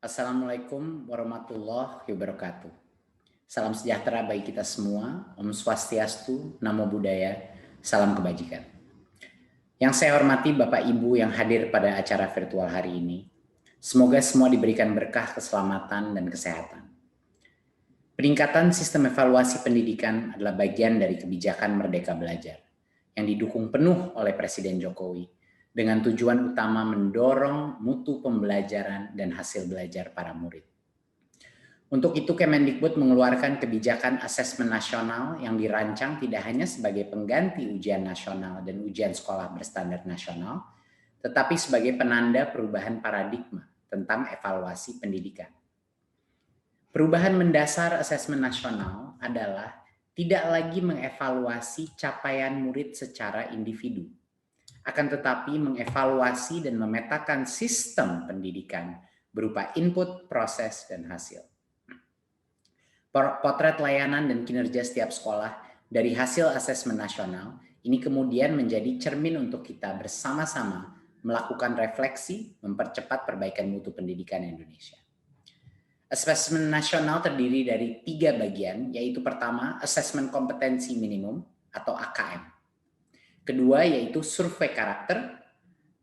Assalamualaikum warahmatullahi wabarakatuh. Salam sejahtera bagi kita semua. Om Swastiastu, Namo Buddhaya, salam kebajikan. Yang saya hormati Bapak Ibu yang hadir pada acara virtual hari ini. Semoga semua diberikan berkah keselamatan dan kesehatan. Peningkatan sistem evaluasi pendidikan adalah bagian dari kebijakan Merdeka Belajar yang didukung penuh oleh Presiden Jokowi dengan tujuan utama mendorong mutu pembelajaran dan hasil belajar para murid. Untuk itu Kemendikbud mengeluarkan kebijakan asesmen nasional yang dirancang tidak hanya sebagai pengganti ujian nasional dan ujian sekolah berstandar nasional, tetapi sebagai penanda perubahan paradigma tentang evaluasi pendidikan. Perubahan mendasar asesmen nasional adalah tidak lagi mengevaluasi capaian murid secara individu, akan tetapi mengevaluasi dan memetakan sistem pendidikan berupa input, proses, dan hasil. Potret layanan dan kinerja setiap sekolah dari hasil asesmen nasional ini kemudian menjadi cermin untuk kita bersama-sama melakukan refleksi, mempercepat perbaikan mutu pendidikan Indonesia. Asesmen nasional terdiri dari 3 bagian, yaitu pertama, asesmen kompetensi minimum atau AKM. Kedua yaitu survei karakter,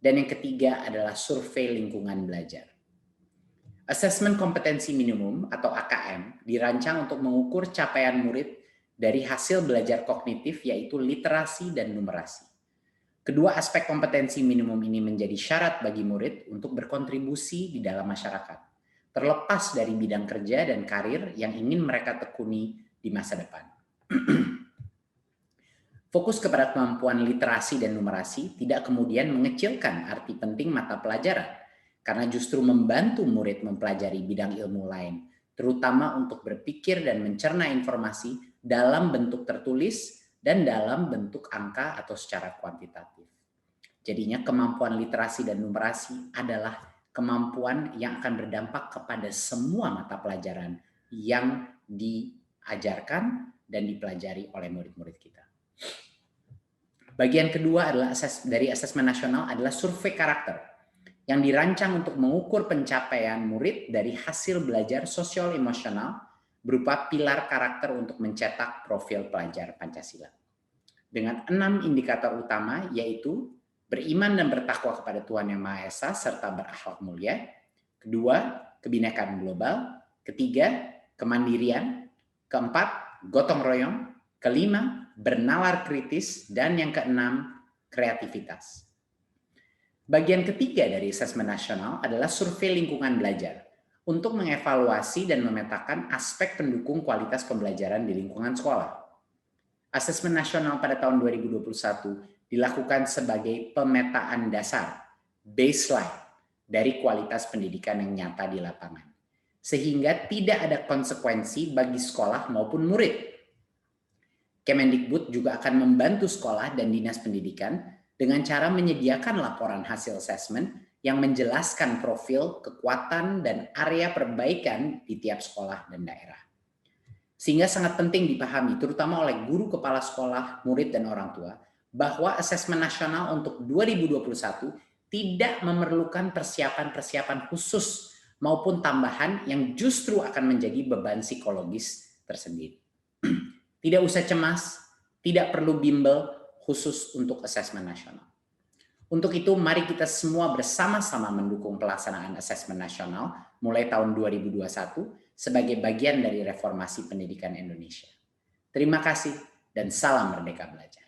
dan yang ketiga adalah survei lingkungan belajar. Asesmen kompetensi minimum atau AKM dirancang untuk mengukur capaian murid dari hasil belajar kognitif yaitu literasi dan numerasi. Kedua aspek kompetensi minimum ini menjadi syarat bagi murid untuk berkontribusi di dalam masyarakat, terlepas dari bidang kerja dan karir yang ingin mereka tekuni di masa depan. Fokus kepada kemampuan literasi dan numerasi tidak kemudian mengecilkan arti penting mata pelajaran, karena justru membantu murid mempelajari bidang ilmu lain, terutama untuk berpikir dan mencerna informasi dalam bentuk tertulis dan dalam bentuk angka atau secara kuantitatif. Jadinya kemampuan literasi dan numerasi adalah kemampuan yang akan berdampak kepada semua mata pelajaran yang diajarkan dan dipelajari oleh murid-murid kita. Bagian kedua adalah dari asesmen nasional adalah survei karakter yang dirancang untuk mengukur pencapaian murid dari hasil belajar sosial emosional berupa pilar karakter untuk mencetak profil pelajar Pancasila. Dengan 6 indikator utama yaitu beriman dan bertakwa kepada Tuhan Yang Maha Esa serta berakhlak mulia. Kedua, kebinekaan global. Ketiga, kemandirian. Keempat, gotong royong. Kelima, bernalar kritis, dan yang keenam, kreativitas. Bagian ketiga dari asesmen nasional adalah survei lingkungan belajar untuk mengevaluasi dan memetakan aspek pendukung kualitas pembelajaran di lingkungan sekolah. Asesmen nasional pada tahun 2021 dilakukan sebagai pemetaan dasar, baseline, dari kualitas pendidikan yang nyata di lapangan, sehingga tidak ada konsekuensi bagi sekolah maupun murid. Kemendikbud juga akan membantu sekolah dan dinas pendidikan dengan cara menyediakan laporan hasil asesmen yang menjelaskan profil, kekuatan, dan area perbaikan di tiap sekolah dan daerah. Sehingga sangat penting dipahami, terutama oleh guru kepala sekolah, murid, dan orang tua, bahwa asesmen nasional untuk 2021 tidak memerlukan persiapan-persiapan khusus maupun tambahan yang justru akan menjadi beban psikologis tersendiri. Tidak usah cemas, tidak perlu bimbel khusus untuk asesmen nasional. Untuk itu, mari kita semua bersama-sama mendukung pelaksanaan asesmen nasional mulai tahun 2021 sebagai bagian dari reformasi pendidikan Indonesia. Terima kasih dan salam Merdeka Belajar.